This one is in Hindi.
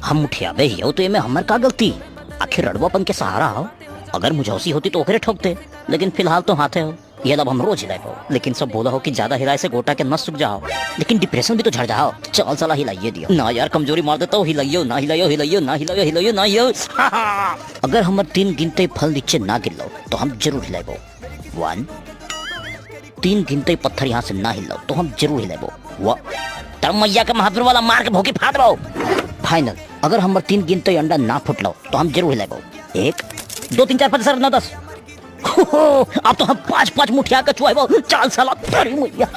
हम मुठियाबे ही हो तो ये में हमर का गलती। आखिर रड़वापन के सहारा हो। अगर मुझौसी होती तो ओकरे ठोकते, लेकिन फिलहाल तो हाथे हो। ये लब हम रोज हिलाए हो, लेकिन सब बोला हो कि ज्यादा हिलाए से गोटा के नस सूख जाओ, लेकिन डिप्रेशन भी तो झड़ जाओ। चल साला हिलाइए दियो ना यार, कमजोरी मार देता हो। हिलाइयो ना, हिलाइयो हिलाइयो ना, हिलाइयो हिलाइयो ना यो। अगर हमर 3 गिनते फल नीचे ना गिरलो तो हम जरूर हिलाइबो। 1 3 गिनते पत्थर यहाँ से ना हिलाओ तो हम जरूर हिलाइबो। तर मैया के महावीर वाला मार के भोगी फाड़ दो। फाइनल अगर हमर 3 गिनते अंडा ना फुटलो तो हम जरूर हिलाइबो। 1 2 3 4 5 6 7 8 9 10। अब तो हम 5 5 मुठिया के चुआइबो। चल साला तेरी मैया।